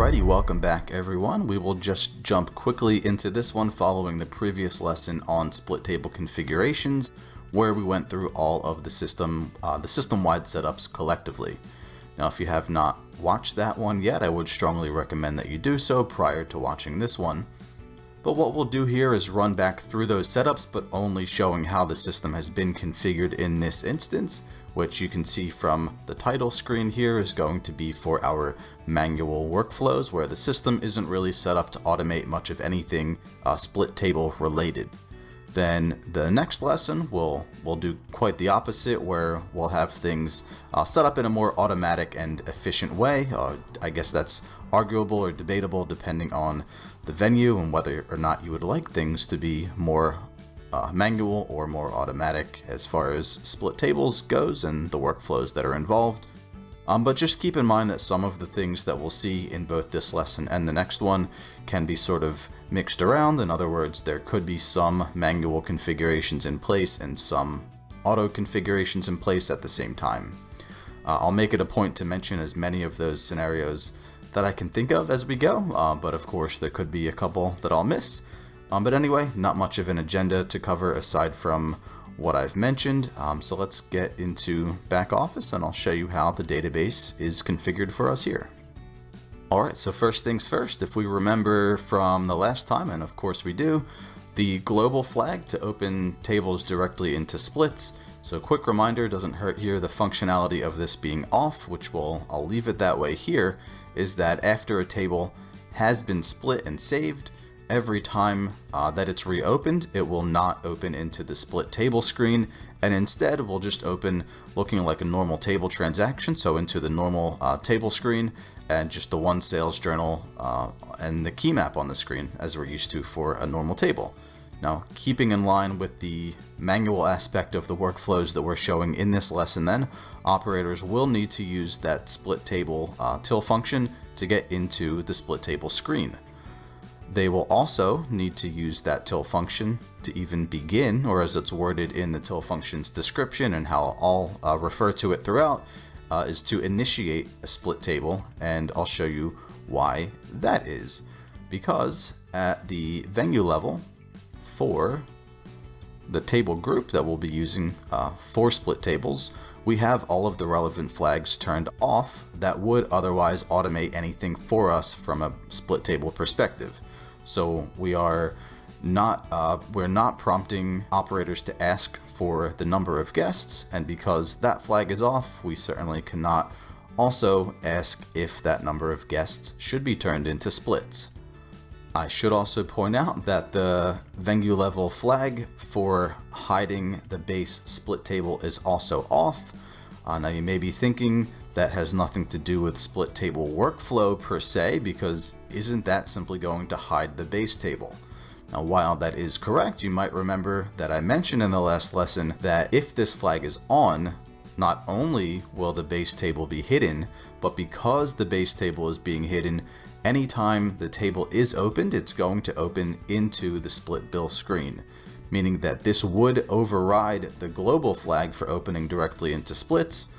Alrighty, welcome back everyone. We will just jump quickly into this one following the previous lesson on split table configurations, where we went through all of the system-wide setups collectively. Now, if you have not watched that one yet, I would strongly recommend that you do so prior to watching this one. But what we'll do here is run back through those setups, but only showing how the system has been configured in this instance, which you can see from the title screen here is going to be for our manual workflows, where the system isn't really set up to automate much of anything split table related. Then the next lesson we'll do quite the opposite, where we'll have things set up in a more automatic and efficient way. I guess that's arguable or debatable depending on the venue and whether or not you would like things to be more manual or more automatic as far as split tables goes and the workflows that are involved. But just keep in mind that some of the things that we'll see in both this lesson and the next one can be sort of mixed around. In other words, there could be some manual configurations in place and some auto configurations in place at the same time. I'll make it a point to mention as many of those scenarios that I can think of as we go, but of course there could be a couple that I'll miss. But anyway, not much of an agenda to cover aside from what I've mentioned. So let's get into back office and I'll show you how the database is configured for us here. Alright, so first things first, if we remember from the last time, and of course we do, the global flag to open tables directly into splits. So quick reminder, doesn't hurt here, the functionality of this being off, which I'll leave it that way here, is that after a table has been split and saved, every time that it's reopened, it will not open into the split table screen, and instead will just open looking like a normal table transaction, so into the normal table screen, and just the one sales journal and the key map on the screen as we're used to for a normal table. Now, keeping in line with the manual aspect of the workflows that we're showing in this lesson then, operators will need to use that split table till function to get into the split table screen. They will also need to use that till function to even begin, or as it's worded in the till function's description and how I'll refer to it throughout, is to initiate a split table, and I'll show you why that is. Because at the venue level for the table group that we'll be using for split tables, we have all of the relevant flags turned off that would otherwise automate anything for us from a split table perspective. So we're not prompting operators to ask for the number of guests, and because that flag is off, we certainly cannot also ask if that number of guests should be turned into splits. I should also point out that the venue level flag for hiding the base split table is also off. Now you may be thinking that has nothing to do with split table workflow per se, because isn't that simply going to hide the base table? Now, while that is correct, you might remember that I mentioned in the last lesson that if this flag is on, not only will the base table be hidden, but because the base table is being hidden, anytime the table is opened, it's going to open into the split bill screen, meaning that this would override the global flag for opening directly into splits,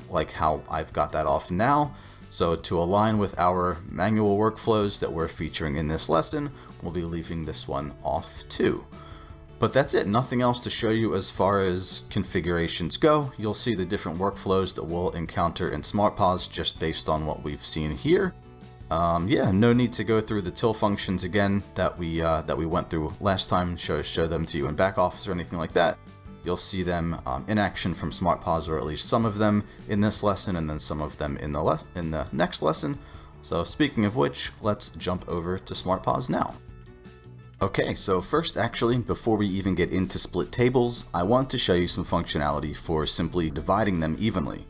like how I've got that off now. So to align with our manual workflows that we're featuring in this lesson, we'll be leaving this one off too. But that's it, nothing else to show you as far as configurations go. You'll see the different workflows that we'll encounter in SmartPause just based on what we've seen here. Yeah, no need to go through the till functions again that we went through last time, show them to you in back office or anything like that. You'll see them in action from SmartPause, or at least some of them in this lesson, and then some of them in the next lesson. So speaking of which, let's jump over to SmartPause now. Okay, so first actually, before we even get into split tables, I want to show you some functionality for simply dividing them evenly.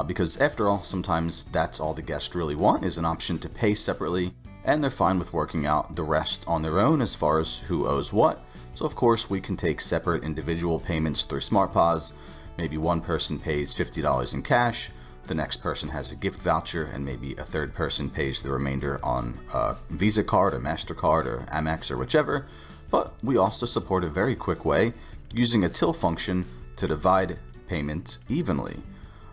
Because after all, sometimes that's all the guests really want, is an option to pay separately, and they're fine with working out the rest on their own as far as who owes what. So of course we can take separate individual payments through SmartPause. Maybe one person pays $50 in cash, the next person has a gift voucher, and maybe a third person pays the remainder on a Visa card or MasterCard or Amex or whichever. But we also support a very quick way using a till function to divide payments evenly.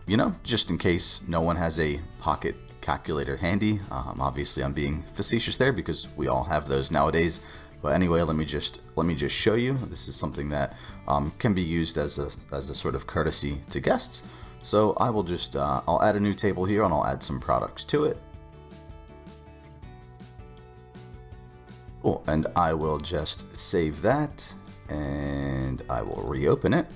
You know, just in case no one has a pocket calculator handy. Obviously I'm being facetious there because we all have those nowadays. But anyway, let me just show you. This is something that can be used as a sort of courtesy to guests. So I will just, I'll add a new table here and I'll add some products to it. Cool, and I will just save that and I will reopen it.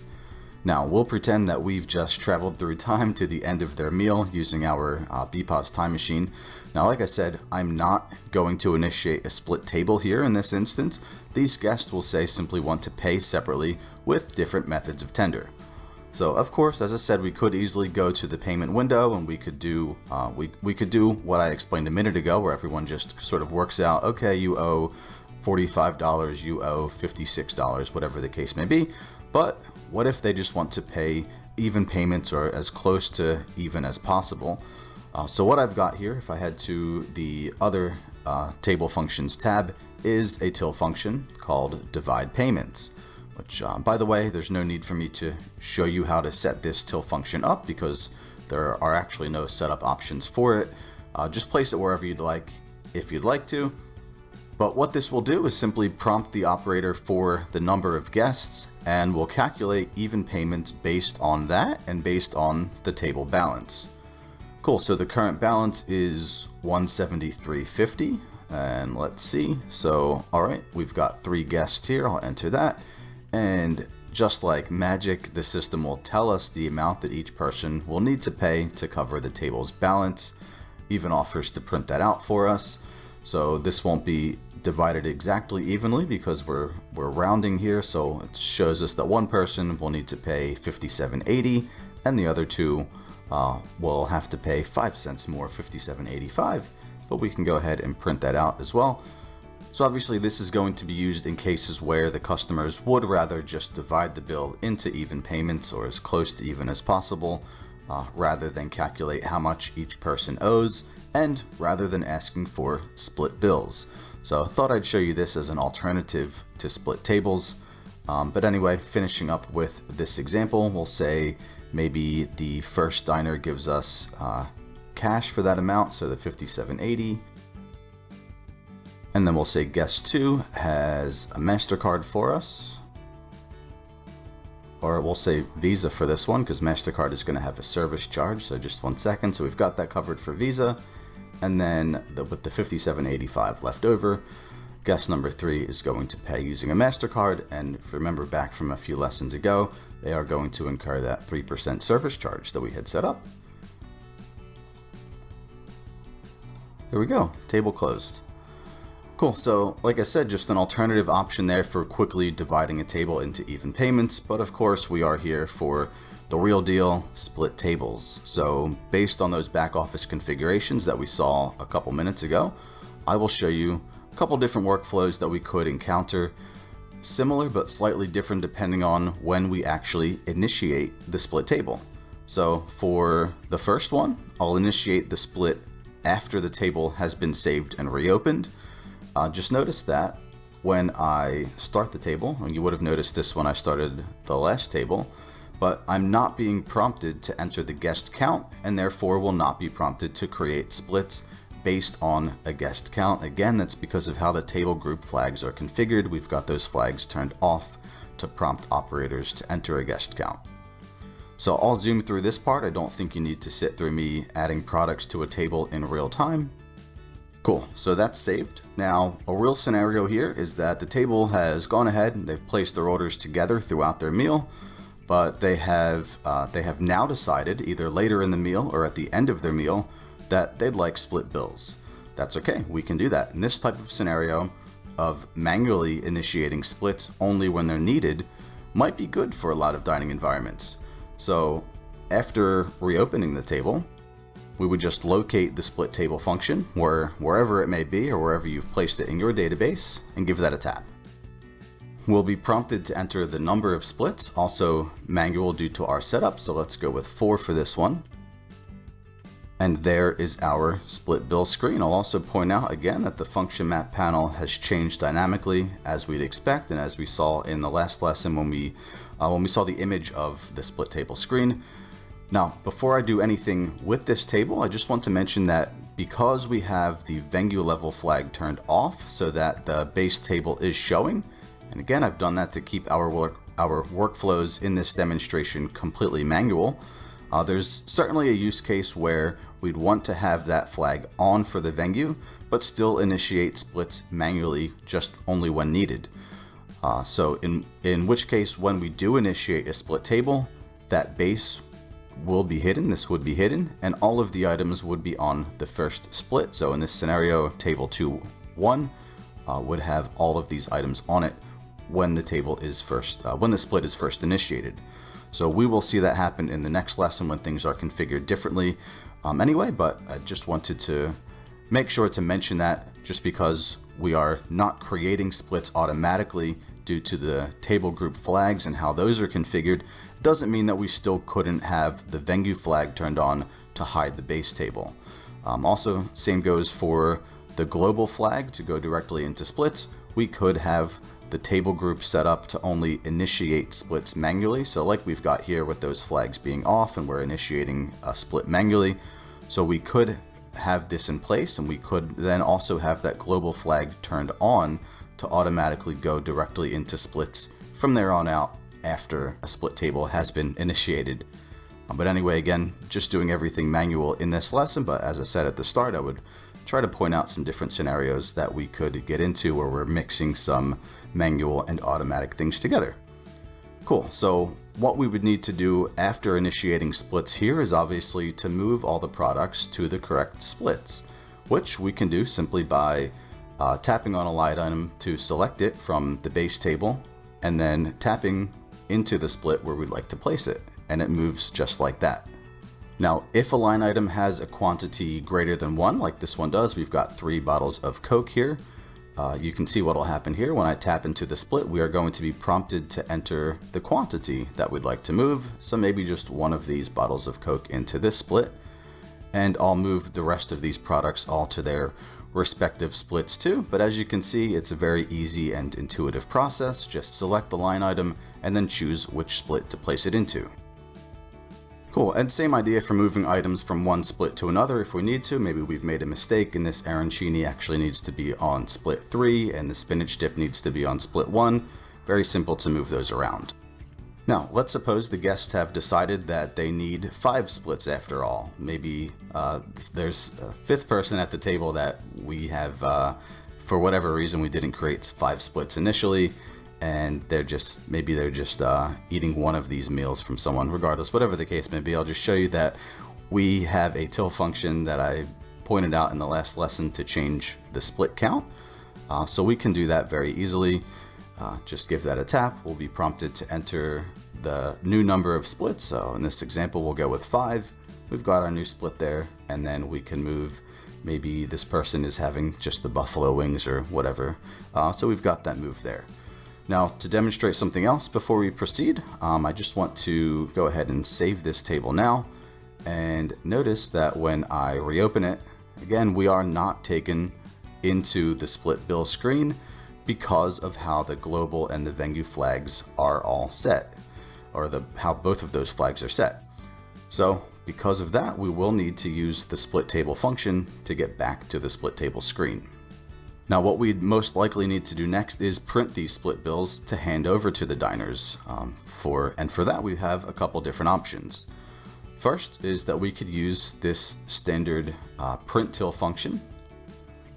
Now we'll pretend that we've just traveled through time to the end of their meal using our BPOS time machine. Now, like I said, I'm not going to initiate a split table here in this instance. These guests will say simply want to pay separately with different methods of tender. So of course, as I said, we could easily go to the payment window and we could do we could do what I explained a minute ago, where everyone just sort of works out, okay, you owe $45, you owe $56, whatever the case may be. But what if they just want to pay even payments or as close to even as possible? So what I've got here, if I head to the other table functions tab, is a till function called divide payments. Which, by the way, there's no need for me to show you how to set this till function up because there are actually no setup options for it. Just place it wherever you'd like, if you'd like to. But what this will do is simply prompt the operator for the number of guests, and will calculate even payments based on that and based on the table balance. Cool, so the current balance is $173.50, and let's see. So, all right, we've got 3 guests here. I'll enter that. And just like magic, the system will tell us the amount that each person will need to pay to cover the table's balance. Even offers to print that out for us. So this won't be divided exactly evenly because we're rounding here. So it shows us that one person will need to pay $57.80 and the other 2 will have to pay 5 cents more, $57.85. But we can go ahead and print that out as well. So obviously this is going to be used in cases where the customers would rather just divide the bill into even payments or as close to even as possible, rather than calculate how much each person owes, and rather than asking for split bills. So I thought I'd show you this as an alternative to split tables. But anyway, finishing up with this example, we'll say maybe the first diner gives us cash for that amount, so the $57.80. And then we'll say guest 2 has a MasterCard for us. Or we'll say Visa for this one because MasterCard is going to have a service charge. So just 1 second. So we've got that covered for Visa. And then with the $57.85 left over, guest number 3 is going to pay using a MasterCard. And if you remember back from a few lessons ago, they are going to incur that 3% service charge that we had set up. There we go. Table closed. Cool, so like I said, just an alternative option there for quickly dividing a table into even payments, but of course we are here for the real deal, split tables. So based on those back office configurations that we saw a couple minutes ago, I will show you a couple different workflows that we could encounter, similar but slightly different depending on when we actually initiate the split table. So for the first one, I'll initiate the split after the table has been saved and reopened. Just notice that when I start the table, and you would have noticed this when I started the last table, but I'm not being prompted to enter the guest count and therefore will not be prompted to create splits based on a guest count. Again, that's because of how the table group flags are configured. We've got those flags turned off to prompt operators to enter a guest count. So I'll zoom through this part. I don't think you need to sit through me adding products to a table in real time. Cool, so that's saved. Now, a real scenario here is that the table has gone ahead and they've placed their orders together throughout their meal, but they have now decided, either later in the meal or at the end of their meal, that they'd like split bills. That's okay, we can do that. In this type of scenario of manually initiating splits only when they're needed might be good for a lot of dining environments. So after reopening the table, we would just locate the split table function wherever it may be or wherever you've placed it in your database and give that a tap. We'll be prompted to enter the number of splits, also manual due to our setup, so let's go with 4 for this one. And there is our split bill screen. I'll also point out again that the function map panel has changed dynamically as we'd expect and as we saw in the last lesson when we saw the image of the split table screen. Now, before I do anything with this table, I just want to mention that because we have the venue level flag turned off so that the base table is showing, and again, I've done that to keep our workflows in this demonstration completely manual. There's certainly a use case where we'd want to have that flag on for the venue, but still initiate splits manually just only when needed. So in which case, when we do initiate a split table, that base will be hidden, this would be hidden, and all of the items would be on the first split. So in this scenario, table 2.1 would have all of these items on it when the table is first, when the split is first initiated. So we will see that happen in the next lesson when things are configured differently anyway, but I just wanted to make sure to mention that just because we are not creating splits automatically due to the table group flags and how those are configured, doesn't mean that we still couldn't have the venue flag turned on to hide the base table. Also, same goes for the global flag to go directly into splits. We could have the table group set up to only initiate splits manually. So like we've got here with those flags being off and we're initiating a split manually. So we could have this in place, and we could then also have that global flag turned on to automatically go directly into splits from there on out after a split table has been initiated. But anyway, again, just doing everything manual in this lesson, but as I said at the start, I would try to point out some different scenarios that we could get into where we're mixing some manual and automatic things together. Cool, so what we would need to do after initiating splits here is obviously to move all the products to the correct splits, which we can do simply by tapping on a line item to select it from the base table, and then tapping into the split where we'd like to place it, and it moves just like that. Now, if a line item has a quantity greater than 1, like this one does, we've got 3 bottles of Coke here. You can see what will happen here. When I tap into the split, we are going to be prompted to enter the quantity that we'd like to move. So maybe just one of these bottles of Coke into this split, and I'll move the rest of these products all to their respective splits too. But as you can see, it's a very easy and intuitive process. Just select the line item and then choose which split to place it into. Cool, and same idea for moving items from one split to another if we need to. Maybe we've made a mistake and this arancini actually needs to be on split 3 and the spinach dip needs to be on split 1. Very simple to move those around. Now, let's suppose the guests have decided that they need 5 splits after all. Maybe there's a 5th person at the table that we have, for whatever reason, we didn't create 5 splits initially, and they're just eating one of these meals from someone. Regardless, whatever the case may be, I'll just show you that we have a till function that I pointed out in the last lesson to change the split count. So we can do that very easily. Just give that a tap. We'll be prompted to enter the new number of splits. So in this example, we'll go with 5. We've got our new split there, and then we can move. Maybe this person is having just the buffalo wings or whatever. So we've got that move there. Now, to demonstrate something else before we proceed, I just want to go ahead and save this table now. And notice that when I reopen it, again, we are not taken into the split bill screen because of how the global and the venue flags are all set, or how both of those flags are set. So because of that, we will need to use the split table function to get back to the split table screen. Now, what we'd most likely need to do next is print these split bills to hand over to the diners. For that, we have a couple different options. First is that we could use this standard print till function,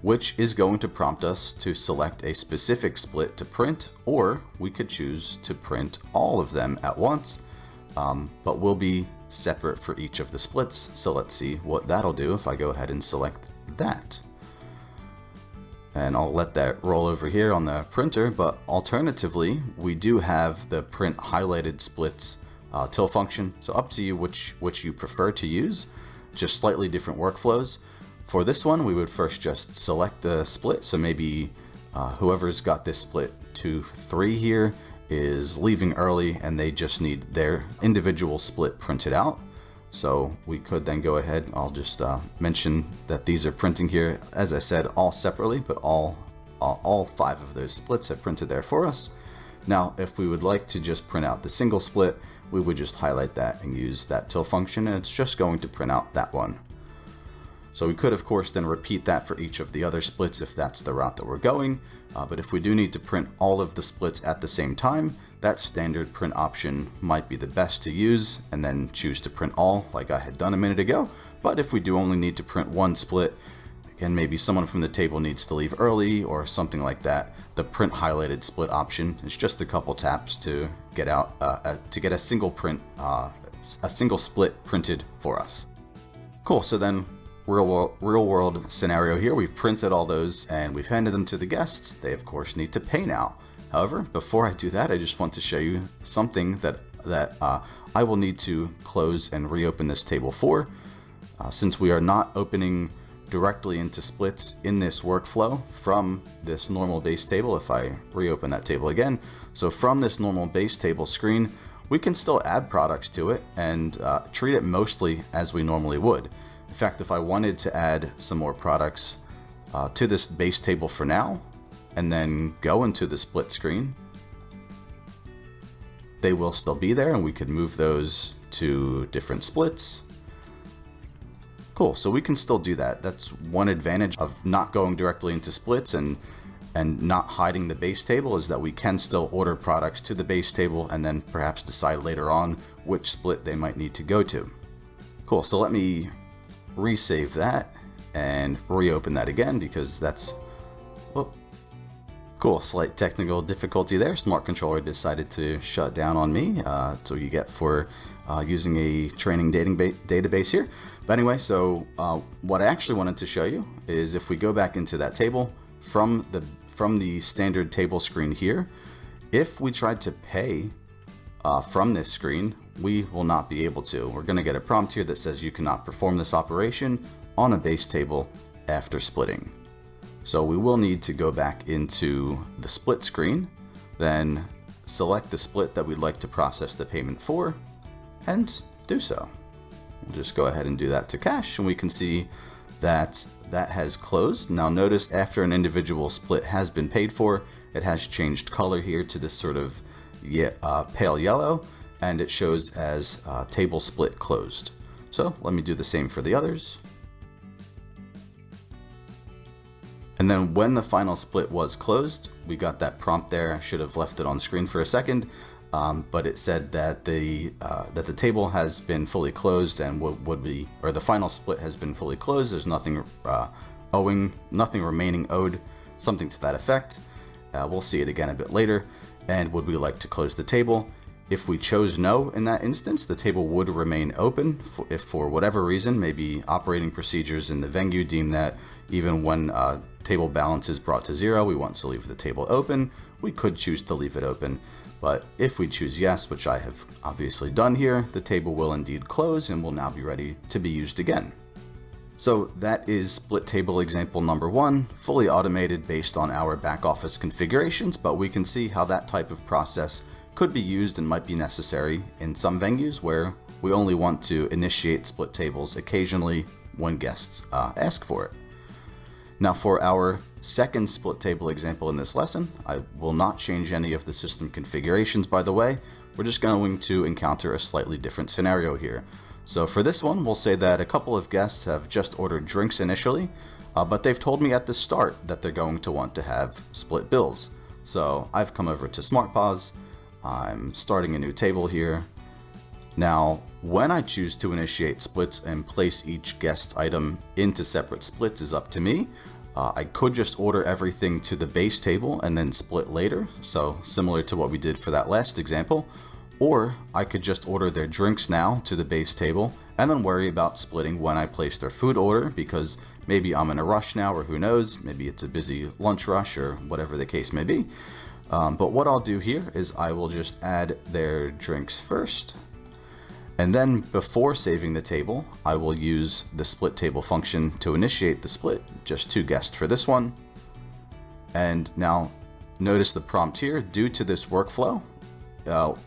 which is going to prompt us to select a specific split to print, or we could choose to print all of them at once, but will be separate for each of the splits. So let's see what that'll do if I go ahead and select that. And I'll let that roll over here on the printer, but alternatively, we do have the print highlighted splits till function. So up to you which you prefer to use, just slightly different workflows. For this one, we would first just select the split. So maybe whoever's got this split 2, 3 here is leaving early and they just need their individual split printed out. So we could then go ahead, I'll just mention that these are printing here, as I said, all separately, but all 5 of those splits are printed there for us. Now, if we would like to just print out the single split, we would just highlight that and use that till function, and it's just going to print out that one. So we could, of course, then repeat that for each of the other splits if that's the route that we're going. But if we do need to print all of the splits at the same time, that standard print option might be the best to use, and then choose to print all like I had done a minute ago. But if we do only need to print one split, again, maybe someone from the table needs to leave early or something like that, the print highlighted split option is just a couple taps to get out to get a single print, a single split printed for us. Cool. So then real world scenario here, we've printed all those and we've handed them to the guests. They of course need to pay now. However, before I do that, I just want to show you something that I will need to close and reopen this table for. Since we are not opening directly into splits in this workflow from this normal base table, if I reopen that table again, so from this normal base table screen, we can still add products to it and treat it mostly as we normally would. In fact, if I wanted to add some more products to this base table for now, and then go into the split screen, they will still be there and we could move those to different splits. Cool, so we can still do that. That's one advantage of not going directly into splits and not hiding the base table, is that we can still order products to the base table and then perhaps decide later on which split they might need to go to. Cool, so let me resave that and reopen that again because that's, whoop. Cool, slight technical difficulty there. Smart Controller decided to shut down on me. That's what you get for using a training database here. But anyway, so what I actually wanted to show you is if we go back into that table from the standard table screen here, if we tried to pay from this screen, we will not be able to. We're going to get a prompt here that says you cannot perform this operation on a base table after splitting. So we will need to go back into the split screen, then select the split that we'd like to process the payment for, and do so. We'll just go ahead and do that to cash, and we can see that that has closed. Now notice after an individual split has been paid for, it has changed color here to this sort of pale yellow, and it shows as table split closed. So let me do the same for the others. And then when the final split was closed, we got that prompt there. I should have left it on screen for a second, but it said that the table has been fully closed and the final split has been fully closed. There's nothing nothing remaining owed, something to that effect. We'll see it again a bit later. And would we like to close the table? If we chose no in that instance, the table would remain open. If for whatever reason, maybe operating procedures in the venue deem that even when table balance is brought to zero, we want to leave the table open, we could choose to leave it open. But if we choose yes, which I have obviously done here, the table will indeed close and will now be ready to be used again. So that is split table example number 1, fully automated based on our back office configurations, but we can see how that type of process could be used and might be necessary in some venues where we only want to initiate split tables occasionally when guests ask for it. Now for our second split table example in this lesson, I will not change any of the system configurations, by the way. We're just going to encounter a slightly different scenario here. So for this one, we'll say that a couple of guests have just ordered drinks initially, but they've told me at the start that they're going to want to have split bills. So I've come over to SmartPause. I'm starting a new table here. Now, when I choose to initiate splits and place each guest's item into separate splits is up to me. I could just order everything to the base table and then split later, so similar to what we did for that last example. Or I could just order their drinks now to the base table and then worry about splitting when I place their food order, because maybe I'm in a rush now, or who knows, maybe it's a busy lunch rush or whatever the case may be. But what I'll do here is I will just add their drinks first. And then before saving the table, I will use the split table function to initiate the split, just 2 guests for this one. And now notice the prompt here, due to this workflow,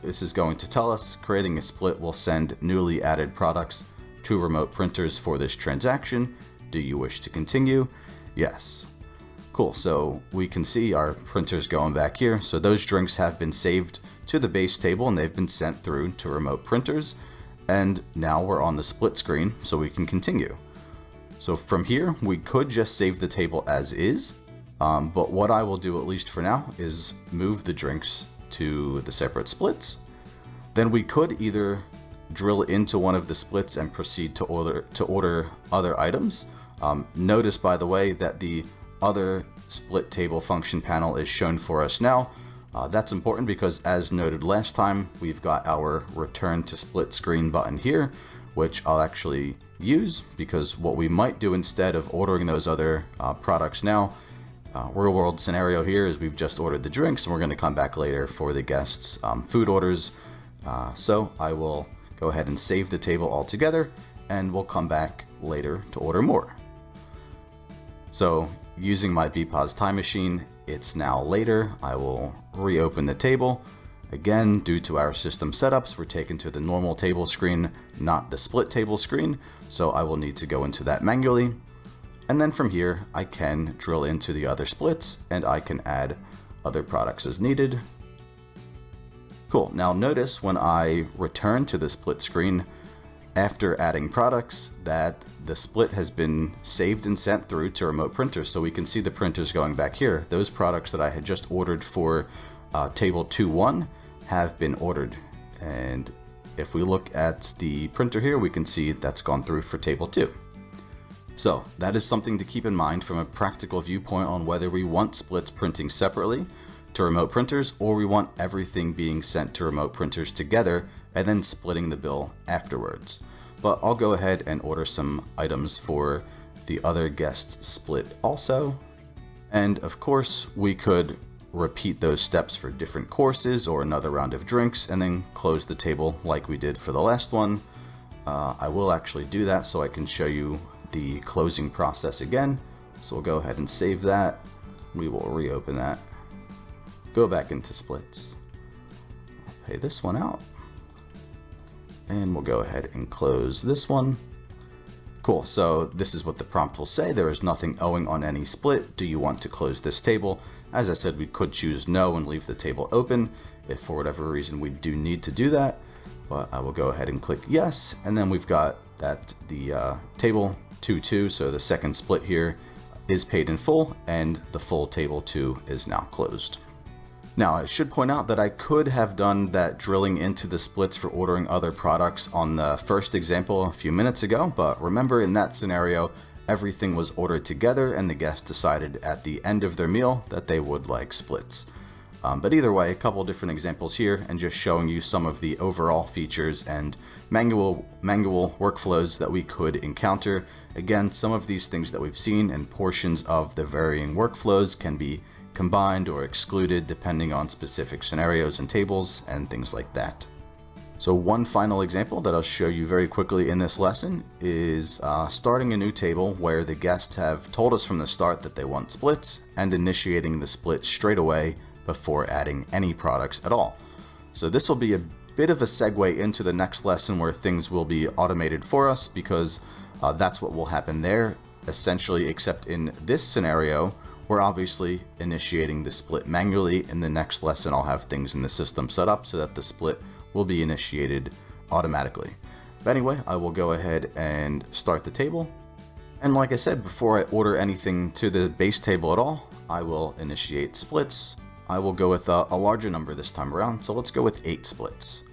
this is going to tell us creating a split will send newly added products to remote printers for this transaction. Do you wish to continue? Yes. Cool, so we can see our printers going back here. So those drinks have been saved to the base table and they've been sent through to remote printers. And now we're on the split screen, so we can continue. So from here, we could just save the table as is, but what I will do, at least for now, is move the drinks to the separate splits. Then we could either drill into one of the splits and proceed to order other items. Notice, by the way, that the other split table function panel is shown for us now. That's important because, as noted last time, we've got our return to split screen button here, which I'll actually use, because what we might do instead of ordering those other products now, real world scenario here is we've just ordered the drinks and we're going to come back later for the guests' food orders. So I will go ahead and save the table altogether, and we'll come back later to order more. So using my BPOS time machine, it's now later. I will reopen the table. Again, due to our system setups, we're taken to the normal table screen, not the split table screen. So I will need to go into that manually. And then from here, I can drill into the other splits and I can add other products as needed. Cool. Now notice when I return to the split screen, after adding products, that the split has been saved and sent through to remote printers. So we can see the printers going back here. Those products that I had just ordered for table 2.1 have been ordered. And if we look at the printer here, we can see that's gone through for table 2. So that is something to keep in mind from a practical viewpoint on whether we want splits printing separately to remote printers, or we want everything being sent to remote printers together and then splitting the bill afterwards. But I'll go ahead and order some items for the other guests' split also. And of course, we could repeat those steps for different courses or another round of drinks and then close the table like we did for the last one. I will actually do that so I can show you the closing process again. So we'll go ahead and save that. We will reopen that. Go back into splits. I'll pay this one out. And we'll go ahead and close this one. Cool, so this is what the prompt will say. There is nothing owing on any split. Do you want to close this table? As I said, we could choose no and leave the table open if for whatever reason we do need to do that. But I will go ahead and click yes. And then we've got that the table 2.2, so the second split here, is paid in full, and the full table 2 is now closed. Now, I should point out that I could have done that drilling into the splits for ordering other products on the first example a few minutes ago, but remember, in that scenario, everything was ordered together and the guests decided at the end of their meal that they would like splits. But either way, a couple different examples here and just showing you some of the overall features and manual workflows that we could encounter. Again, some of these things that we've seen and portions of the varying workflows can be combined or excluded depending on specific scenarios and tables and things like that. So one final example that I'll show you very quickly in this lesson is starting a new table where the guests have told us from the start that they want splits and initiating the split straight away before adding any products at all. So this will be a bit of a segue into the next lesson where things will be automated for us, because that's what will happen there essentially, except in this scenario we're obviously initiating the split manually. In the next lesson I'll have things in the system set up so that the split will be initiated automatically. But anyway, I will go ahead and start the table. And like I said, before I order anything to the base table at all, I will initiate splits. I will go with a larger number this time around, so let's go with 8 splits.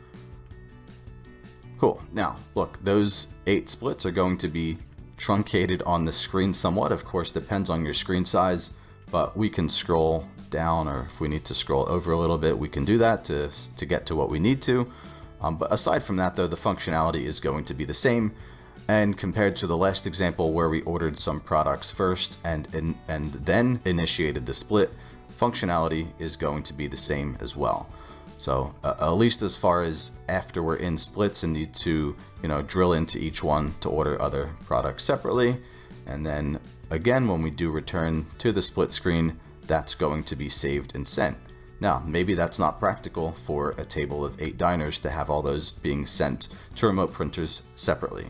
Cool. Now, look, those 8 splits are going to be truncated on the screen somewhat. Of course, depends on your screen size, but we can scroll down, or if we need to scroll over a little bit, we can do that to get to what we need to. But aside from that, though, the functionality is going to be the same. And compared to the last example where we ordered some products first and then initiated the split, functionality is going to be the same as well. So at least as far as after we're in splits and need to, drill into each one to order other products separately. And then again, when we do return to the split screen, that's going to be saved and sent. Now, maybe that's not practical for a table of 8 diners to have all those being sent to remote printers separately.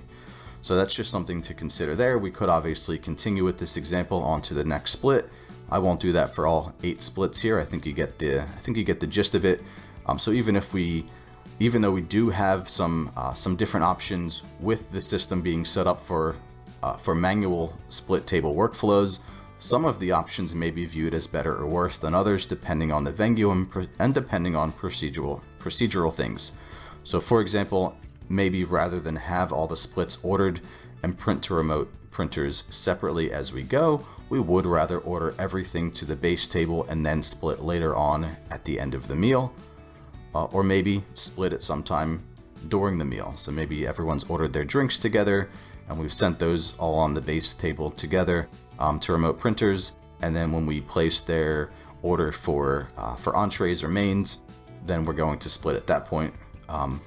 So that's just something to consider there. We could obviously continue with this example onto the next split. I won't do that for all 8 splits here. I think you get the gist of it. So even though we do have some different options with the system being set up for For manual split table workflows, some of the options may be viewed as better or worse than others depending on the venue and depending on procedural things. So for example, maybe rather than have all the splits ordered and print to remote printers separately as we go, we would rather order everything to the base table and then split later on at the end of the meal, or maybe split it sometime during the meal. So maybe everyone's ordered their drinks together and we've sent those all on the base table together to remote printers, and then when we place their order for entrees or mains, then we're going to split at that point.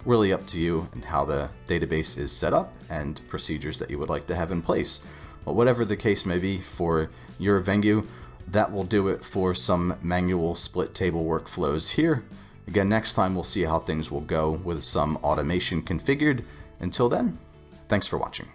Really up to you and how the database is set up and procedures that you would like to have in place. But whatever the case may be for your venue, that will do it for some manual split table workflows here. Again, next time we'll see how things will go with some automation configured. Until then, thanks for watching.